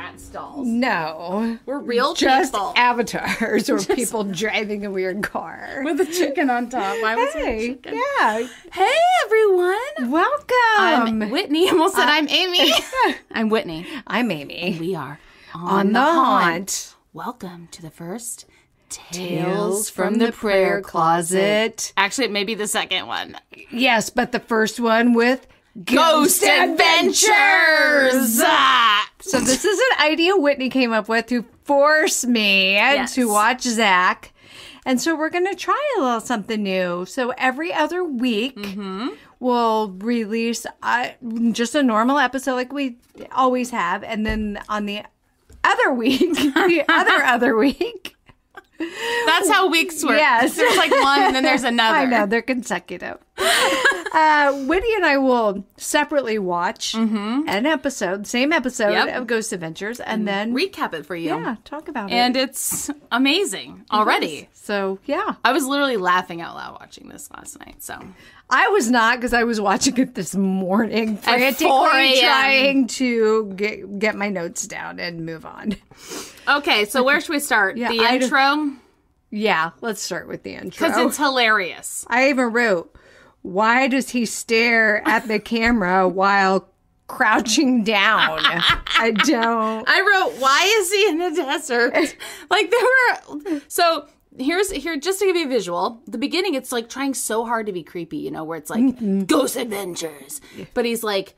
Bratz dolls. No. We're real Just people. avatars or people driving a weird car. With a chicken on top. Why was there a Hey, chicken? yeah. Hey, everyone. Welcome. I'm Whitney. I almost said I'm Amy. I'm Whitney. I'm Amy. We are On the Haunt. Welcome to the first Tales from the Prayer Closet. Actually, it may be the second one. Yes, but the first one with Ghost Adventures! So this is an idea Whitney came up with to force me Yes. to watch Zach. And so we're going to try a little something new. So every other week, we'll release just a normal episode like we always have. And then on the other week, the other week. That's how weeks work. Yes. There's like one and then there's another. I know, they're consecutive. Whitney and I will separately watch an episode, same episode Yep. of Ghost Adventures, and then Recap it for you. talk about And it. it's amazing already. So, yeah. I was literally laughing out loud watching this last night. So I was not because I was watching it this morning, At 4 frantically a.m. trying to get my notes down and move on. okay, so where should we start? Yeah, The I intro? Yeah, let's start with the intro. Because it's hilarious. I even wrote, why does he stare at the camera while crouching down? I don't. I wrote, why is he in the desert? Like there were so here just to give you a visual, the beginning it's like trying so hard to be creepy, you know, where it's like Ghost Adventures. But he's like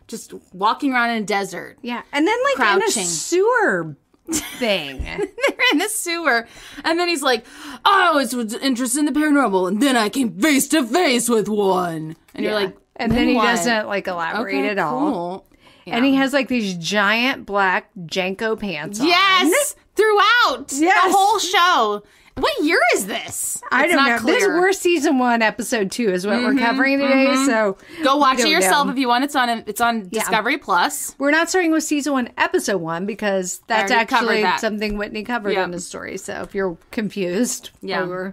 just walking around in a desert. Yeah, and then like in Crouching. a sewer thing. They're in the sewer. And then he's like, I was interested in the paranormal, and then I came face to face with one. And you're like, and then he what? doesn't like elaborate Okay, at all. cool. And he has like these giant black Janko pants on. Yes, throughout Yes. the whole show. What year is this? I It's don't not know. This clear. we're season 1, episode 2 is what we're covering today. So Go watch we it don't yourself know. if you want. It's on Discovery Plus. We're not starting with season 1, episode 1 because that's already covered actually that. something Whitney covered Yeah. in the story. So if you're confused, Yeah. we're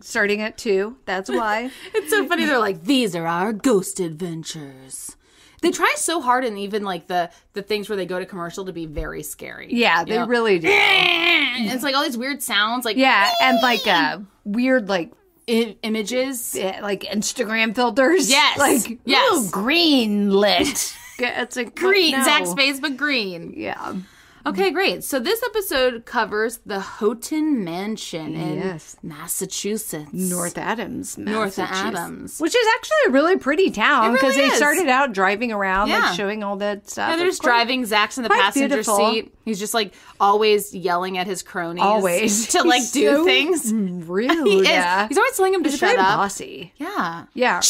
starting at 2. That's why. It's so funny. They're like, these are our ghost adventures. They try so hard, and even like the things where they go to commercial to be very scary. Yeah, they really do. And it's like all these weird sounds, like Yeah, and like weird like images. like Instagram filters. Yes. Like Yes. ooh, green lit. It's a Green, no. Zach's face, but green. Yeah. Okay, great. So this episode covers the Houghton Mansion in Yes. Massachusetts. North Adams, North Massachusetts. Adams. Which is actually a really pretty town because really they is. started out driving around, Yeah. like showing all that stuff. Yeah, they're It's just quite- driving. Zach's in the quite passenger beautiful. seat. He's just like always yelling at his cronies. Always. To like He's do so things. Rude. He Yeah. is. He's always telling him to He's shut very up. bossy. Yeah. Yeah.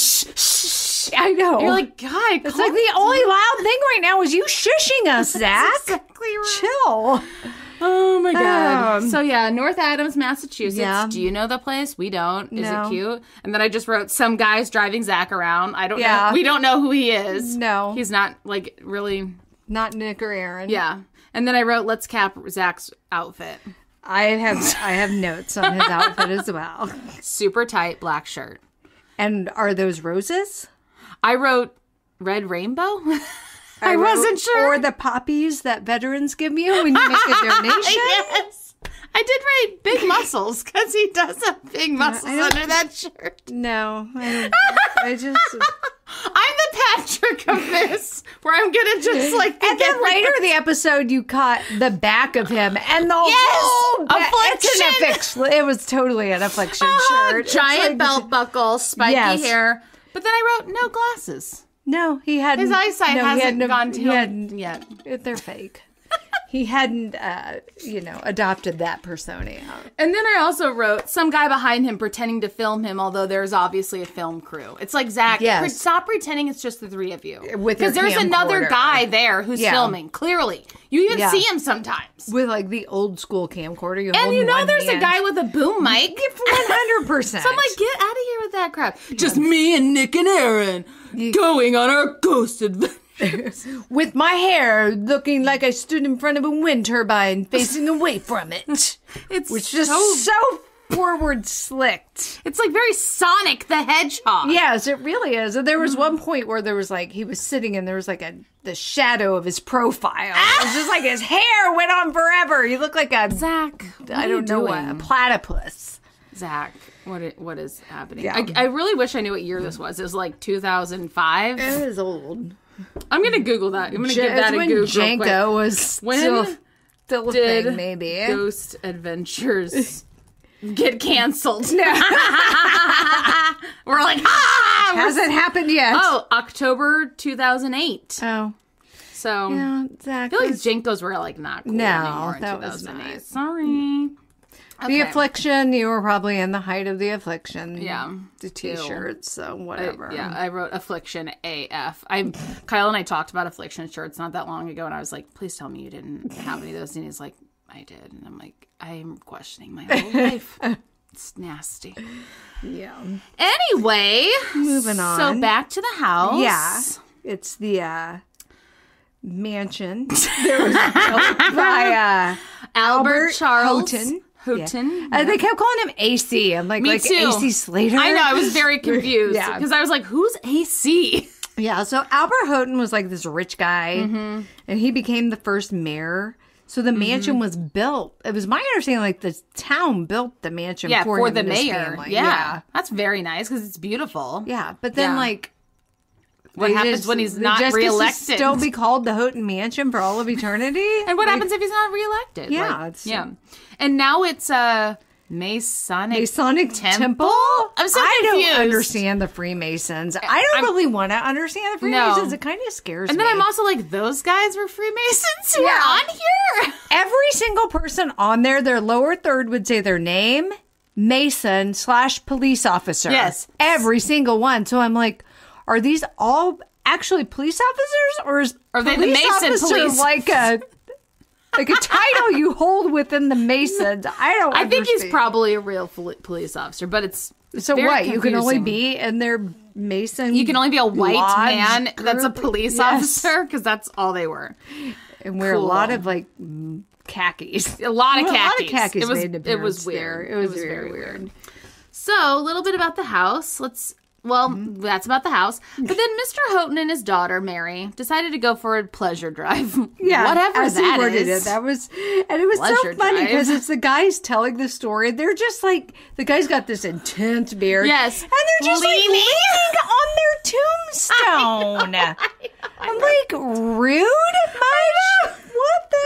I know. You're like, God, it's like the only loud thing right now is you shushing us, Zach. exactly right. Chill. Oh my God. Um, So yeah, North Adams, Massachusetts. Yeah. Do you know the place? We don't. Is No. it cute? And then I just wrote some guy's driving Zach around. I don't Yeah. know. We don't know who he is. No. He's not like really. Not Nick or Aaron. Yeah. And then I wrote, let's cap Zach's outfit. I have notes on his outfit as well. Super tight black shirt. And are those roses? I wrote red rainbow. I wasn't sure. Or the poppies that veterans give you when you make a donation? Yes. I did write big muscles because he does have big muscles under that shirt. No, I just. I'm the Patrick of this, where I'm gonna just like. And then later in the episode, you caught the back of him and the whole affliction. It's an it was totally an affliction shirt. It's giant like- belt buckle, spiky Yes. hair. But then I wrote no glasses. No, he hadn't. His eyesight no, he hasn't hadn't- gone he to hadn't- yet. They're fake. He hadn't, adopted that persona. And then I also wrote some guy behind him pretending to film him, although there's obviously a film crew. It's like, Zach, Yes. stop pretending it's just the three of you. With your Because there's another camcorder. guy there who's Yeah. filming, clearly. You even Yeah. see him sometimes. With like the old school camcorder. You And hold you in know one there's hand. a guy with a boom mic. 100%. So I'm like, get out of here with that crap. Just me and Nick and Aaron going on our ghost adventure. with my hair looking like I stood in front of a wind turbine facing away from it. It's Which is so so forward slicked. It's like very Sonic the Hedgehog. Yes, it really is. And there was one point where there was like, he was sitting and there was like the shadow of his profile. It was just like his hair went on forever. He looked like a, Zach, I don't know, a platypus. Zach, what is happening? Yeah. I really wish I knew what year this was. It was like 2005. It is old. I'm going to Google that. I'm going to give that a Google real quick. Jenko was still a thing, maybe. Ghost Adventures get canceled? No. We're like, hasn't happened yet. Oh, October 2008. Oh. So, yeah, exactly. I feel like Jenkos were like not cool anymore in that 2008. was not. Sorry. The Affliction, you were probably in the height of the Affliction. Yeah. The t-shirts, so whatever. I wrote Affliction AF. Kyle and I talked about Affliction shirts not that long ago, and I was like, please tell me you didn't have any of those. And he's like, I did. And I'm like, I'm questioning my whole life. It's nasty. Yeah. Anyway. Moving on. So back to the house. Yeah. It's the mansion. There was built by Albert Charles Houghton. Yeah. They kept calling him AC. I'm like, Me too. AC Slater. I know. I was very confused. Yeah. Because I was like, who's AC? Yeah. So Albert Houghton was like this rich guy, and he became the first mayor. So the mansion was built. It was my understanding, like the town built the mansion for him the and his mayor. family. Yeah. That's very nice because it's beautiful. Yeah. But then, like, what happens when he's not reelected? Still be called the Houghton Mansion for all of eternity. And what happens if he's not reelected? Yeah, And now it's a Masonic Temple. I'm so confused. I don't understand the Freemasons. I don't really want to understand the Freemasons. No. It kind of scares me. And then I'm also like, those guys were Freemasons who are on here. Every single person on there, their lower third would say their name, Mason/police officer. Yes. Every single one. So I'm like, are these all actually police officers, or is are they the Mason police? Like a title you hold within the Masons? I don't. I think he's probably a real police officer, but it's so very what? confusing. You can only be in their Mason. You can only be a white man group. that's a police officer because that's all they were, and wear a lot of like khakis. A lot of khakis. It was weird. It was very weird. So a little bit about the house. That's about the house. But then Mr. Houghton and his daughter, Mary, decided to go for a pleasure drive. Yeah. Whatever as that he worded is. It. That was, and it was Pleasure so funny drive. because it's the guys telling the story. They're just like, the guy's got this intense beard. Yes. And they're just leaning on their tombstone. I'm like, rude much? What the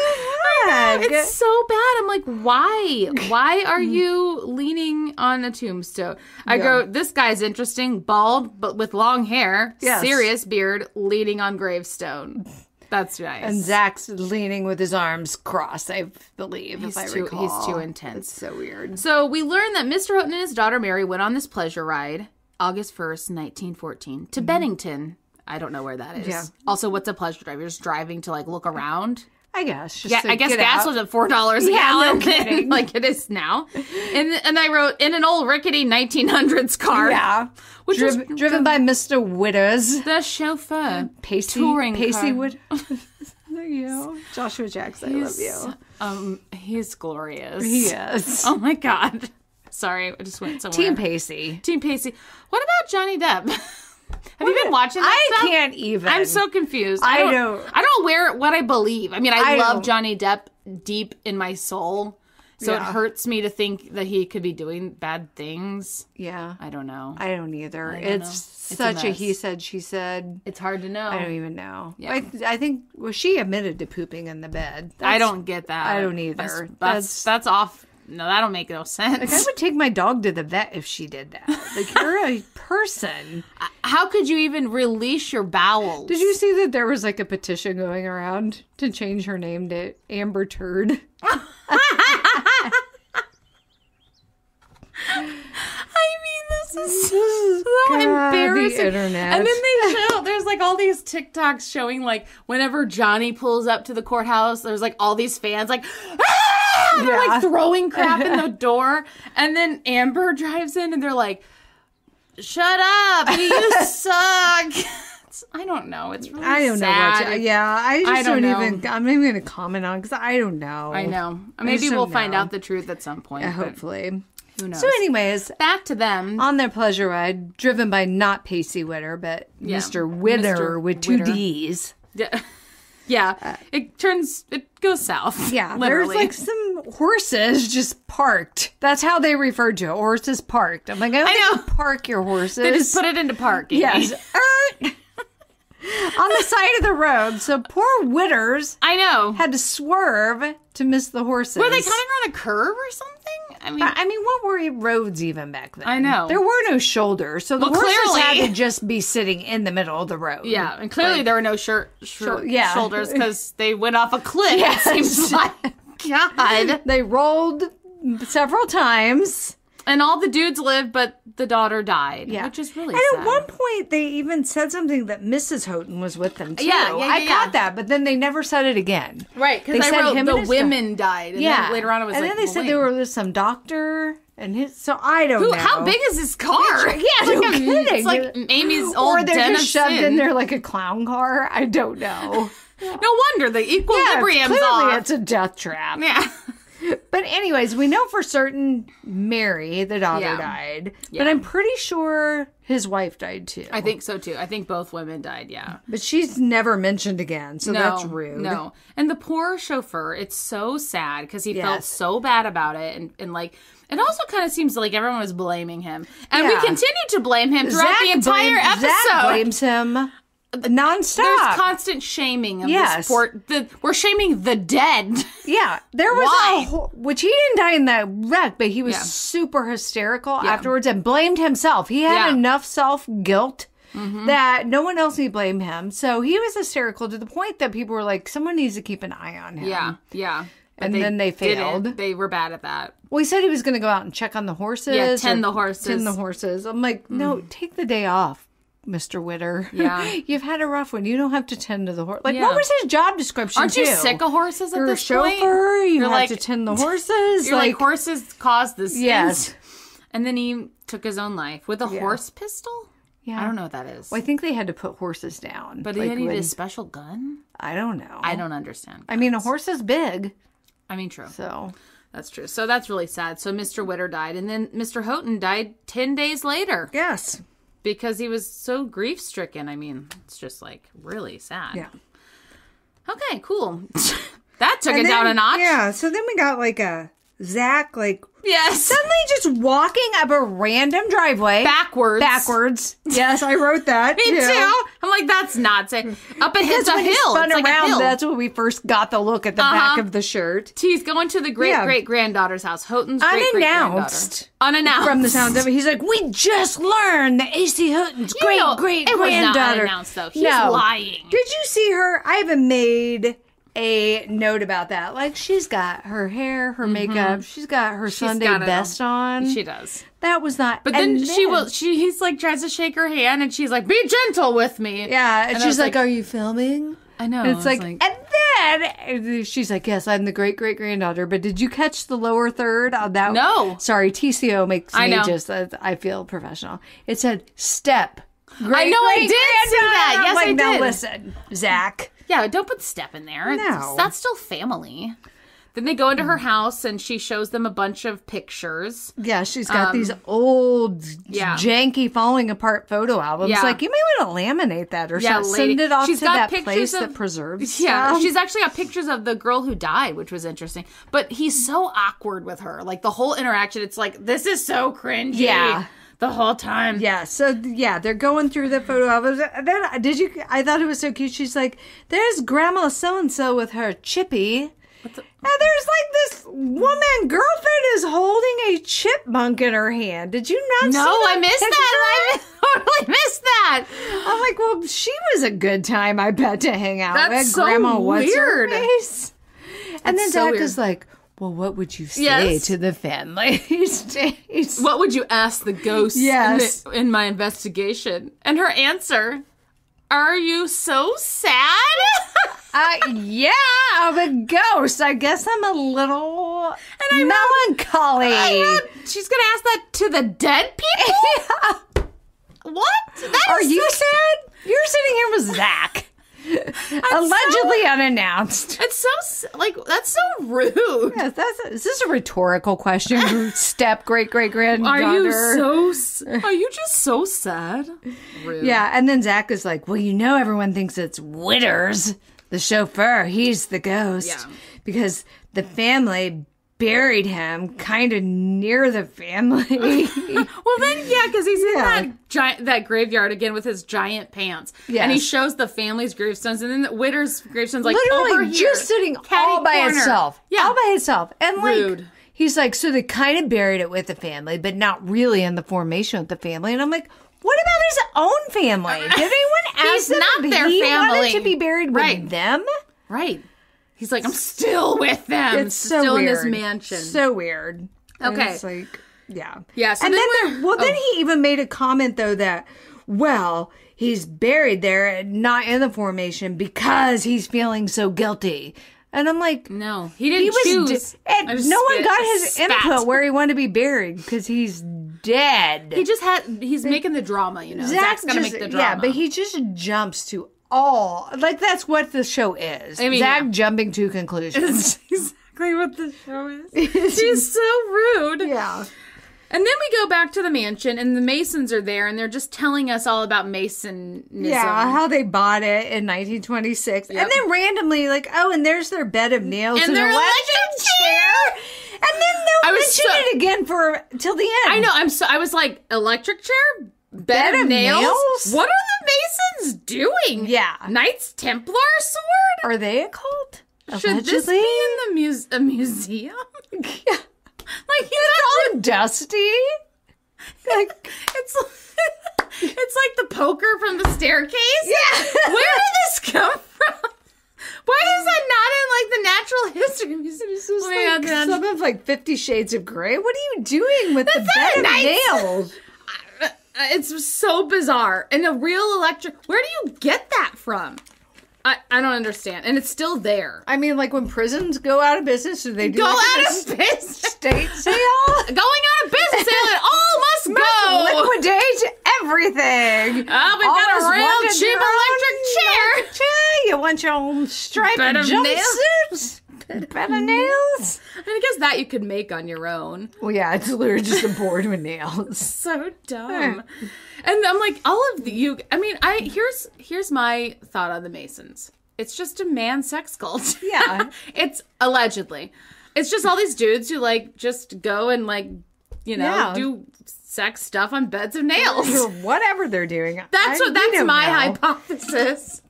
heck? It's so bad. I'm like, why? Why are you leaning on a tombstone? I go, this guy's interesting, bald, but with long hair, serious beard, leaning on gravestone. That's nice. And Zach's leaning with his arms crossed, I believe, if I recall. He's too intense. It's so weird. So we learned that Mr. Houghton and his daughter Mary went on this pleasure ride August 1st, 1914, to Bennington. I don't know where that is. Yeah. Also, what's a pleasure drive? You're just driving to like look around. I guess. I guess gas was at $4 a gallon, like it is now. And I wrote in an old rickety 1900s car. Yeah, which was driven by Mr. Witters, the chauffeur, Pacey Wood. There you go, Joshua Jackson. I love you. He's glorious. He is. Oh my God. Sorry, I just went somewhere. Team Pacey. What about Johnny Depp? Have you been watching that stuff? I can't even. I'm so confused. I don't know what I believe. I mean, I love Johnny Depp deep in my soul. So it hurts me to think that he could be doing bad things. Yeah. I don't know. I don't either. It's such a he said, she said. It's hard to know. I don't even know. Yeah. I think, she admitted to pooping in the bed. I don't get that. I don't either. That's off. No, that don't make no sense. Like, I would take my dog to the vet if she did that. Like, you're a person. How could you even release your bowels? Did you see that there was like a petition going around to change her name to Amber Turd? I mean, this is so embarrassing. The internet. And then there's like all these TikToks showing like whenever Johnny pulls up to the courthouse, there's like all these fans like, ah! They're like throwing crap in the door. And then Amber drives in and they're like, shut up, you suck. I don't know. It's really sad. I don't know I just don't even, I'm not even going to comment on because I don't know. I know. Maybe we'll find out the truth at some point. Yeah, hopefully. Who knows? So anyways, Back to them. on their pleasure ride, driven by not Pacey Witter, but Yeah, Mr. Witter Mr. with two Witter. D's. Yeah. Yeah. It goes south. Yeah, Literally. there's like some horses just parked. That's how they referred to it. Horses parked. I'm like, I know. know. Park your horses. They just put it into park. Amy. Yes. On the side of the road. So poor Witters I know. had to swerve to miss the horses. Were they coming around a curve or something? I mean, what were roads even back then? I know. There were no shoulders, so the Well, horses clearly. had to just be sitting in the middle of the road. Yeah, and clearly there were no yeah. shoulders because they went off a cliff. Yes. It seems like. God. They rolled several times. And all the dudes lived, but the daughter died. Yeah. Which is really And sad. at one point, they even said something that Mrs. Houghton was with them, too. Yeah, I caught that, but then they never said it again. Right, They because I said wrote him the and his women died. And then later on it was and like, then they well, said wait. there was some doctor and his. So I don't know. How big is this car? Yeah, no kidding. It's like Amy's old Or they're den just of shoved sin. in there like a clown car. I don't know. No wonder the equilibrium's clearly off. it's a death trap. Yeah. But anyways, we know for certain Mary, the daughter, Yeah. died. Yeah. But I'm pretty sure his wife died too. I think so too. I think both women died, yeah. But she's never mentioned again, so that's rude. No. And the poor chauffeur, it's so sad because he felt Yes. so bad about it. And like, it also kind of seems like everyone was blaming him. And we Yeah. continue to blame him throughout the entire episode. Zach blames him nonstop. There's constant shaming of Yes. this poor, we're shaming the dead. Yeah, there was Why? which he didn't die in that wreck, but he was Yeah. super hysterical afterwards and blamed himself. He had Yeah. Mm-hmm. enough self guilt that no one else need blame him. So he was hysterical to the point that people were like, someone needs to keep an eye on him. Yeah, yeah. But And then they didn't. failed. They were bad at that. Well, he said he was going to go out and check on the horses. Yeah, tend or the horses. Tend the horses. I'm like, no, take the day off, Mr. Witter. Yeah. You've had a rough one. You don't have to tend to the horse. Like, Yeah. what was his job description, Aren't you too? sick of horses at You're a this point? chauffeur. You You're have like- to tend the horses. You're like horses caused this. Yes. And then he took his own life with a horse pistol? Yeah. I don't know what that is. Well, I think they had to put horses down. But like, he needed when- a special gun? I don't know. I don't understand. I mean, a horse is big, I mean, true. so That's true. So that's really sad. So Mr. Witter died. And then Mr. Houghton died 10 days later yes, because he was so grief stricken. I mean, it's just like really sad. yeah. Okay, cool. That took And it down then- a notch. Yeah. So then we got like a Zach, like Yes. suddenly just walking up a random driveway Backwards. Yes, I wrote that. Me too. I'm like, that's not safe. Up Because against a when hill. he spun It's like a around, hill. that's when we first got the look at the back of the shirt. He's going to the great-great-granddaughter's house. Houghton's great-great-granddaughter. Unannounced. Unannounced. From the sound of it, he's like, "We just learned that AC Houghton's You know, it was not great-great-granddaughter." unannounced, though. He's lying. Did you see her? I haven't made a note about that. Like, she's got her hair, her makeup, she's got her Sunday got it best on. She does. That was not. But then he's like tries to shake her hand and she's like, be gentle with me. Yeah, and I she's was like, "Are you filming?" I know. And it's I like, was and then she's like, "Yes, I'm the great-great-granddaughter." But did you catch the lower third on that? No. Sorry, TCO makes I me know. just, I feel professional. It said, "Step." I know, I did see that. Yes, like, I now did. listen, Zach. yeah, don't put step in there. No. That's still family. Then they go into her house and she shows them a bunch of pictures. Yeah, she's got these old, janky, falling apart photo albums. Yeah. Like, you may want to laminate that or Yeah, send it off she's to got that pictures place of- that preserves Yeah, stuff. she's actually got pictures of the girl who died, which was interesting. But he's so awkward with her. Like, the whole interaction, it's like, this is so cringy. Yeah. The whole time. Yeah, so yeah, they're going through the photo albums. And then I thought it was so cute. She's like, "There's Grandma so and so with her chippy." And there's like this woman girlfriend is holding a chipmunk in her hand. Did you not see No, that I missed picture? that. I totally missed that. I'm like, well, she was a good time, I bet, to hang out That's with. so Grandma weird. What's-her-face. And then That's so Zach weird. is like, "Well, what would you say Yes. to the family these days?" What would you ask the ghost Yes. in my investigation? And her answer, are you so sad? Yeah, I'm a ghost. I guess I'm a little melancholy. She's going to ask that to the dead people? What? That Are is you so- sad? You're sitting here with Zach. Allegedly unannounced. It's so, like, that's so rude. Yes, is this a rhetorical question? Step great-great-granddaughter. Are you just so sad? Rude. Yeah, and then Zach is like, well, everyone thinks it's Witters, the chauffeur. He's the ghost. Yeah. Because the family buried him kind of near the family. Well, then, because he's in that graveyard again with his giant pants. Yes. And he shows the family's gravestones, and then the Witter's gravestone's like literally over here. just sitting all by itself. Yeah. All by itself. And like, Rude. he's like, so they kind of buried it with the family, but not really in the formation of the family. And I'm like, what about his own family? Did anyone ask He's them not if their he family. wanted to be buried with them? Right. He's like, I'm still with them. It's so still weird. in this mansion. So weird. And Okay. it's like, yeah. Yeah. So and then then he even made a comment though that, well, he's buried there, not in the formation because he's feeling so guilty. And I'm like, no, he didn't choose. And no one got his input where he wanted to be buried because he's dead. He's making the drama, Zach's going to make the drama. Yeah, but he just jumps to all. Like, that's what the show is. I mean, Zach jumping to conclusions. That's exactly what the show is. She's so rude. Yeah. And then we go back to the mansion, and the Masons are there, and they're just telling us all about Masonism. Yeah, how they bought it in 1926. Yep. And then randomly, like, oh, and there's their bed of nails and their electric chair. And then they'll mention it again till the end. I know. I was like, electric chair? Bed of nails? What are the Masons doing? Yeah. Knights Templar sword? Are they a cult? Should this be in the museum? Yeah. Like, it's all dusty. Like it's like the poker from the staircase. Yeah. Where did this come from? Why is that not in like the Natural History Museum? This is like some of like 50 Shades of Grey. What are you doing with the bed of nails? It's so bizarre. And a real electric. Where do you get that from? I don't understand. And it's still there. I mean, like when prisons go out of business, do they do go out of business? State sale? Going out of business sale, it all must go. Liquidate everything. Oh, we've got a real cheap electric chair. You want your own striped bed of jumpsuits? Bed of nails? I guess that you could make on your own. Well, yeah, it's literally just a board with nails. So dumb. And I'm like, all of you. I mean, here's my thought on the Masons. It's just a man sex cult. Yeah, it's allegedly. It's just all these dudes who like just go and like, do sex stuff on beds of nails or whatever they're doing. That's my hypothesis.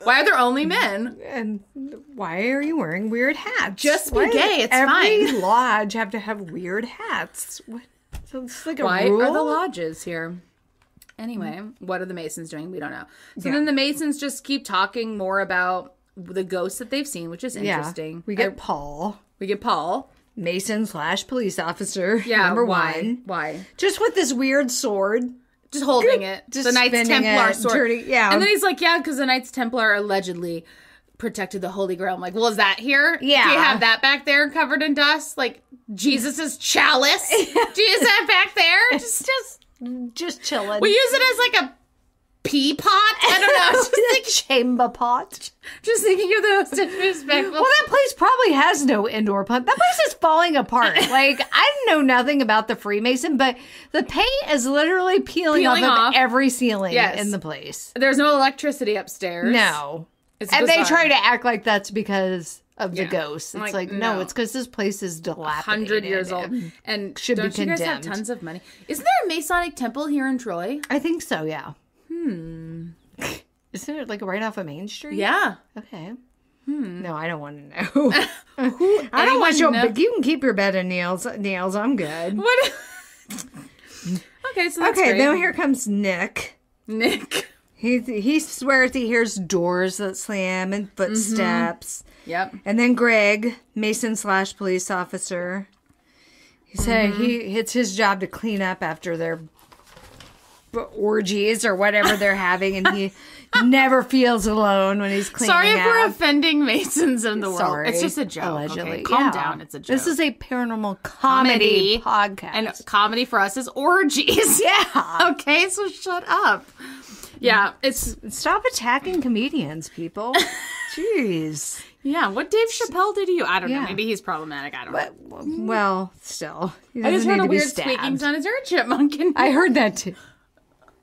Why are there only men? And why are you wearing weird hats? Just be gay. It's fine. Every lodge have to have weird hats. What? So it's like a why rule? Are the lodges here? Anyway, what are the Masons doing? We don't know. So then the Masons just keep talking more about the ghosts that they've seen, which is interesting. We get Paul. Mason / police officer. Yeah, number why? one. Why? Just with this weird sword. Just holding it. Just the Knights Templar it, sword. yeah. And then he's like, yeah, because the Knights Templar allegedly protected the Holy Grail. I'm like, well, is that here? Yeah. Do you have that back there covered in dust? Like Jesus's chalice? Do you see that back there? Just chilling. We use it as like a pea pot? I don't know. Just like chamber pot. Just thinking of the most disrespectful. Well, that place probably has no indoor plant. That place is falling apart. Like, I know nothing about the Freemason, but the paint is literally peeling off of every ceiling in the place. There's no electricity upstairs. No. It's and bizarre. they try to act like that's because of the ghosts. It's like, no, it's because this place is dilapidated. 100 years old. And should be You condemned. guys have tons of money. Isn't there a Masonic temple here in Troy? I think so, yeah. Isn't it like right off of Main Street? Yeah. Okay. No, I don't want to know. I don't want your. But you can keep your bed of nails. I'm good. What? Okay, so that's great. Then here comes Nick. He swears he hears doors that slam and footsteps. Yep. And then Greg, Mason / police officer. He said it's his job to clean up after their orgies or whatever they're having, and he never feels alone when he's cleaning Sorry if up. we're offending Masons in the world. Sorry. It's just a joke. Allegedly. Okay? Calm down. It's a joke. This is a paranormal comedy podcast. And comedy for us is orgies. Yeah. Okay, so shut up. Yeah, it's Stop attacking comedians, people. Jeez. yeah. What Dave Chappelle did to you? I don't know. Yeah. Maybe he's problematic. I don't know. But, well, still. He I just doesn't heard need a to be weird squeaking stabbed. sound. Is there a chipmunk in here? I heard that too.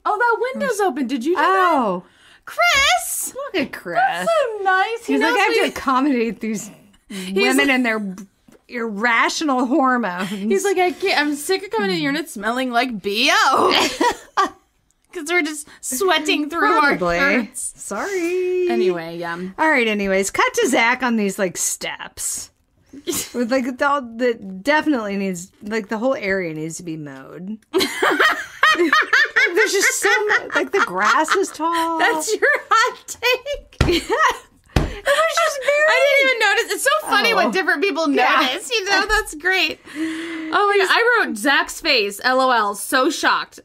Oh, that window's open. Did you do that? Oh, Chris! look at Chris. So nice. He He's like, knows I have we- to accommodate these women and their irrational hormones. He's like, I'm sick of coming in here and it's smelling like BO. Because we're just sweating through Probably. our shirts. Sorry. Anyway, yeah. All right, anyways, cut to Zach on these, like, steps. With, like, the definitely needs, like, the whole area needs to be mowed. There's just so much, like, the grass is tall. That's your hot take. It was just very... I didn't even notice. It's so funny Oh. what different people Yeah. notice. You know, that's great. Oh my god. I wrote Zach's face, LOL, so shocked.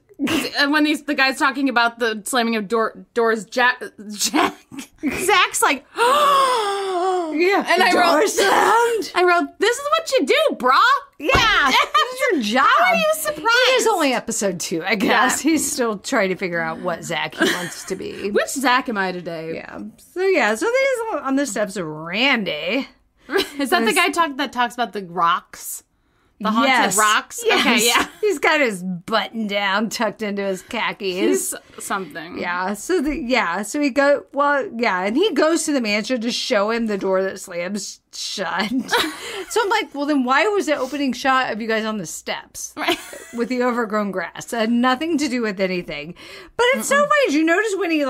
And when the guy's talking about the slamming of doors, Jack, Zach's like, Yeah. And I wrote- slammed. I wrote, this is what you do, brah. Yeah. This is your job. How are you surprised? It is only episode 2, I guess. Yeah. He's still trying to figure out what Zach he wants to be. Which Zach am I today? Yeah. So these on the steps of Randy. Is that the guy that talks about the rocks? The haunted rocks? Yes. Okay, yeah. He's got his button down, tucked into his khakis. He's something. Yeah. So so he and he goes to the mansion to show him the door that slams shut. So I'm like, well, then why was the opening shot of you guys on the steps Right. with the overgrown grass? It had nothing to do with anything. But it's so funny. Did you notice when he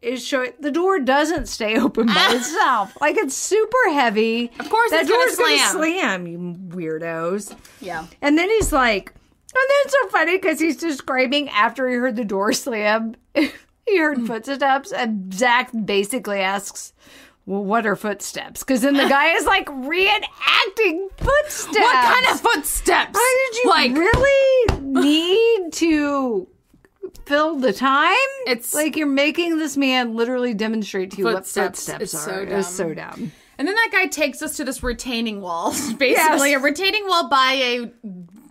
is showing the door doesn't stay open by itself? Like it's super heavy. Of course that it's gonna door's gonna slam. slam, you weirdos. Yeah. And then he's like, and then it's so funny because he's describing after he heard the door slam, he heard footsteps, and Zach basically asks, well, what are footsteps? Because then the guy is like reenacting footsteps. What kind of footsteps? Why did you really need to fill the time? It's- like you're making this man literally demonstrate to you Footsteps. what footsteps It's are. so It's so dumb. And then that guy takes us to this retaining wall, basically a retaining wall by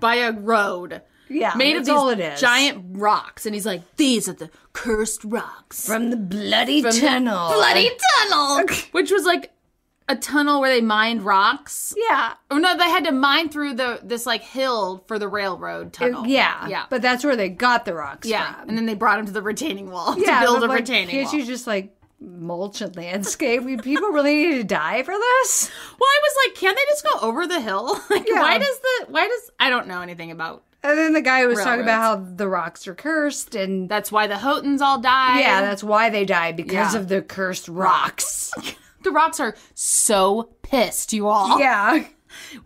a road. Yeah, made of that's all these it is. giant rocks, and he's like, "These are the cursed rocks From the bloody from the tunnel. bloody tunnel," which was like a tunnel where they mined rocks. Yeah. Oh no, they had to mine through this like hill for the railroad tunnel. Yeah. But that's where they got the rocks from. and then they brought him to the retaining wall to Yeah, build but, a like, retaining can't wall. you just like mulch and landscape? People really need to die for this? Well, I was like, can't they just go over the hill? Like, Yeah. why does I don't know anything about. And then the guy was talking about how Railroads. the rocks are cursed, and That's why the Houghtons all died. yeah, that's why they died, because Yeah. of the cursed rocks. The rocks are so pissed, you all. Yeah.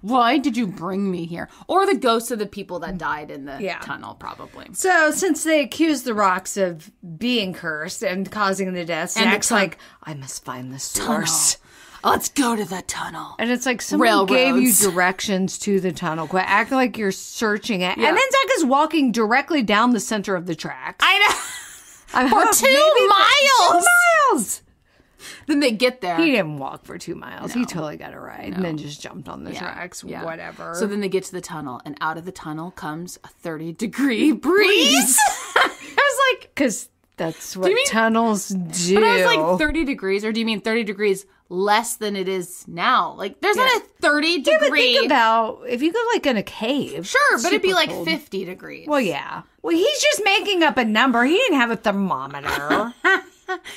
Why did you bring me here? Or the ghosts of the people that died in the Yeah. tunnel, probably. So since they accused the rocks of being cursed and causing the deaths, And the Zach's like, I must find the source. Let's go to the tunnel. And it's like someone gave you Railroads. directions to the tunnel. Quit acting like you're searching it. Yeah. And then Zach is walking directly down the center of the tracks. I know. For For 2 miles. 2 miles. Then they get there. He didn't walk for 2 miles. He totally got a ride and then just jumped on the tracks. Yeah. Whatever. So then they get to the tunnel, and out of the tunnel comes a 30-degree breeze. I was like, because that's what you mean- tunnels do. but I was like 30 degrees, or do you mean 30 degrees less than it is now? Like, there's not a 30 Yeah, but degree. think about if you go like in a cave. Sure, but it'd be super like cold. 50 degrees. Well, yeah. Well, he's just making up a number. He didn't have a thermometer.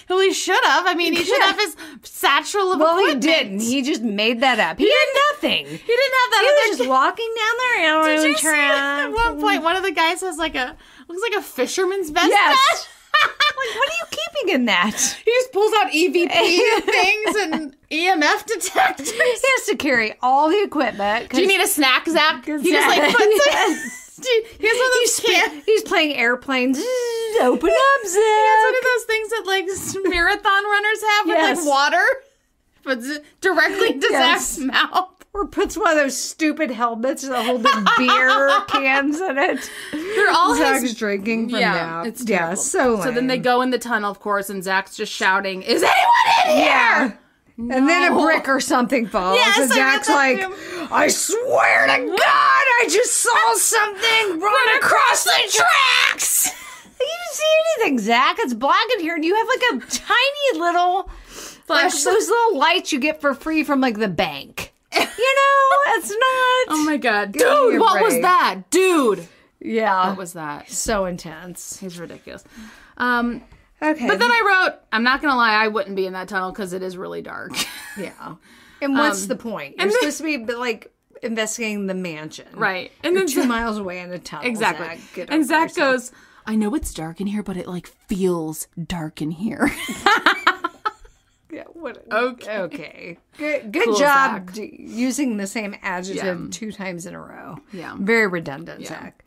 Well, he should have. I mean, he should have his satchel of Well, he equipment. didn't. He just made that up. He had nothing. He didn't have that. He other was just walking down the railroad Did you see track. at one point one of the guys has like looks like a fisherman's vest. Yes. on? Like, what are you keeping in that? He just pulls out EVP things and EMF detectors. He has to carry all the equipment. Do you need a snack, Zach? He just like puts it. Dude, he has one of those He's playing airplanes. Open up, Zach. He has one of those things that like marathon runners have with Yes. like water. Puts it directly to Yes. Zach's mouth. Or puts one of those stupid helmets that hold the beer cans in it. They're all Zach's his. drinking from that. It's yeah, terrible. so So then they lame. go in the tunnel, of course, and Zach's just shouting, "Is anyone in here?" Yeah. And then a brick or something falls. Yes, and I read Zach's that like, too. I swear to God, I just saw something run across the tracks. He see anything, Zach. It's black in here, and you have like a tiny little, like those little lights you get for free from like the bank. You know, it's not. Oh my God. Dude, what was that? Dude. Yeah. What was that? So intense. He's ridiculous. Okay. But then I wrote, I'm not going to lie, I wouldn't be in that tunnel because it is really dark. Yeah. And what's the point? You're supposed to be like investigating the mansion. Right. And then 2 miles away in a tunnel. Exactly. Zach. Get And over Zach yourself. goes, I know it's dark in here, but it like feels dark in here. Yeah, what? Okay. Good Cool, job Zach. using the same adjective Yeah. 2 times in a row. Yeah. Very redundant, Zach.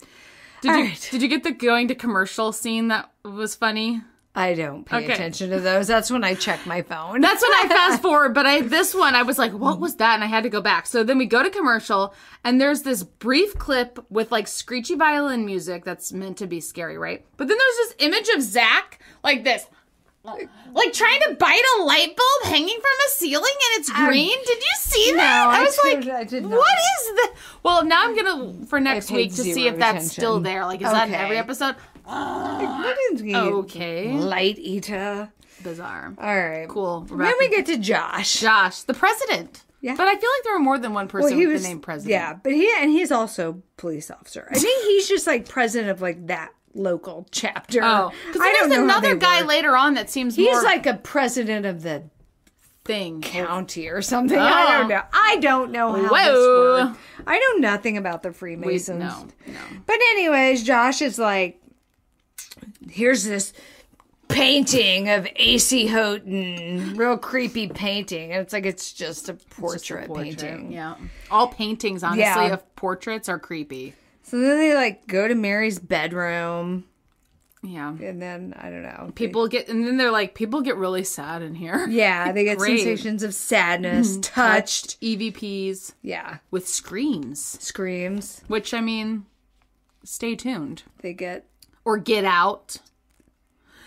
Did you get the going to commercial scene that was funny? I don't pay Okay. attention to those. That's when I check my phone. That's when I fast forward, but this one, I was like, what was that? And I had to go back. So then we go to commercial, and there's this brief clip with like screechy violin music that's meant to be scary, right? But then there's this image of Zach like this. Like trying to bite a light bulb hanging from a ceiling and it's green. Did you see that? I was like, did not. what is that? Well, now I'm going to, for next paid week, to see zero if that's attention. still there. Like, is that in Okay. every episode? Okay. Light eater. Bizarre. All right. Cool. We're Then back we to get to Josh. Josh, the president. Yeah. But I feel like there were more than one person with the name president. Yeah, but he's also police officer. I think he's just like president of like that local chapter. Oh, because I don't there's know how another they guy work. later on that seems He's more like a president of the thing. county or something. I don't know. I don't know how Whoa. this works. I know nothing about the Freemasons. No. But anyways, Josh is like, here's this painting of A.C. Houghton, real creepy painting, and it's like it's just a portrait, painting. Yeah. All paintings, honestly, Yeah. of portraits are creepy. So then they like go to Mary's bedroom, Yeah. and then I don't know. People get really sad in here. Yeah, they get Great. sensations of sadness, touched. EVPs Yeah, with screams, screams. which, I mean, stay tuned. They get Out.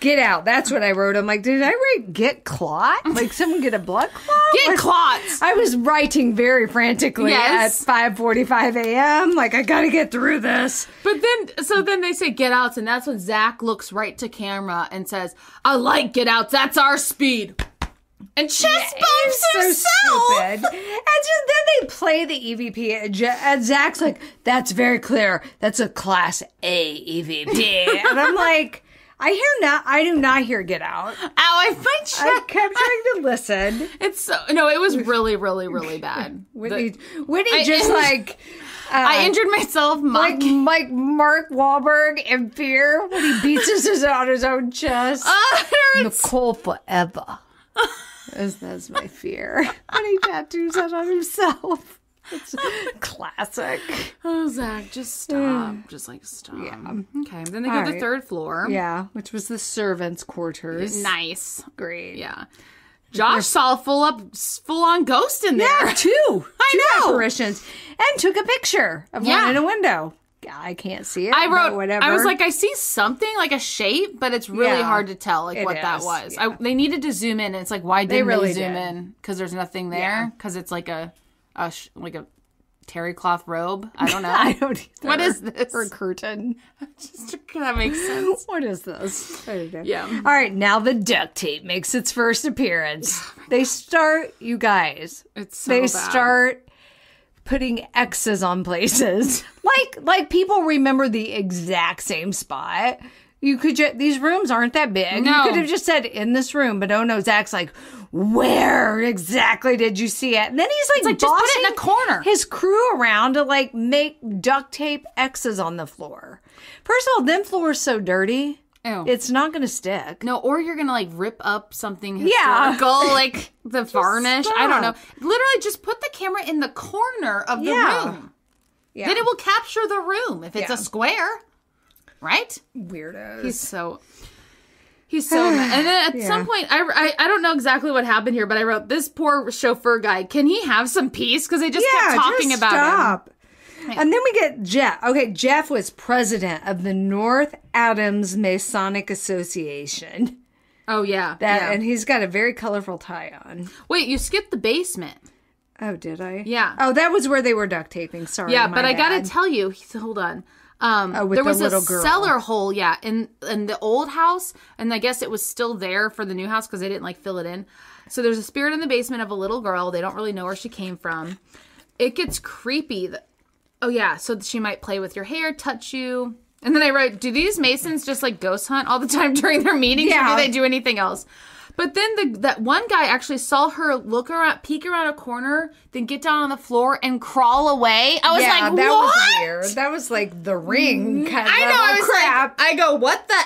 Get out. That's what I wrote. I'm like, did I write get clot? Like someone get a blood clot? Get clots. I was writing very frantically Yes. at 5:45 a.m. Like, I got to get through this. But then they say get outs, and that's when Zach looks right to camera and says, I like get outs. That's our speed. And chest bumps so herself. stupid. And just then they play the EVP, and Zach's like, that's very clear. That's a class A EVP. And I'm like, I do not hear get out. Ow, I I kept trying to listen. it was really, really, really bad. Whitney I- just like... I injured myself. like Mark Wahlberg in Fear when he beats his on his own chest. Nicole forever. That's my fear. When he tattoos that on himself. It's classic. Oh, Zach, just stop. Just like stop. Yeah. Okay. Then they go to the third floor. Yeah, which was the servants' quarters. Nice. Great. Yeah. Josh saw a full on ghost in there. Yeah, two know. apparitions, and took a picture of Yeah. one in a window. I can't see it. I but wrote, whatever. I was like, I see something like a shape, but it's really Yeah, hard to tell like it what that is, was. yeah. They needed to zoom in, and it's like, why didn't they really zoom did. in? Because there's nothing Yeah. there. Because it's like a terry cloth robe. I don't know. I don't either. What is this? Or a curtain. Just that makes sense. What is this? I don't know. Yeah. All right, now the duct tape makes its first appearance. They start, you guys. It's so they bad. start putting X's on places. like people remember the exact same spot. You could these rooms aren't that big. No. You could have just said in this room, but oh no, Zach's like, where exactly did you see it? And then he's like, just put it in bossing a corner. his crew around to like make duct tape X's on the floor. First of all, them floors so dirty. Ew. It's not going to stick. No, or you're gonna like rip up something Yeah. historical, like the varnish. I don't know. stop. Literally, just put the camera in the corner of the Yeah. room. Yeah. Then it will capture the room if it's Yeah. a square, right? Weirdos. He's so mad. And then at some point, I don't know exactly what happened here, but I wrote, this poor chauffeur guy, can he have some peace? Because they just kept talking just about him. stop. And then we get Jeff. Okay, Jeff was president of the North Adams Masonic Association. Oh, yeah. And he's got a very colorful tie on. Wait, you skipped the basement. Oh, did I? Yeah. Oh, that was where they were duct taping. Sorry. Yeah, my but I gotta bad. tell you, hold on. with there was the little a girl. cellar hole, in the old house, and I guess it was still there for the new house because they didn't like fill it in. So there's a spirit in the basement of a little girl. They don't really know where she came from. It gets creepy. So she might play with your hair, touch you. And then I wrote, do these Masons just like ghost hunt all the time during their meetings, or do they do anything else? But then that one guy actually saw her peek around a corner, then get down on the floor and crawl away. I was like, that what? was weird. That was like the Ring kind of I know. I was crap. like, I go, what the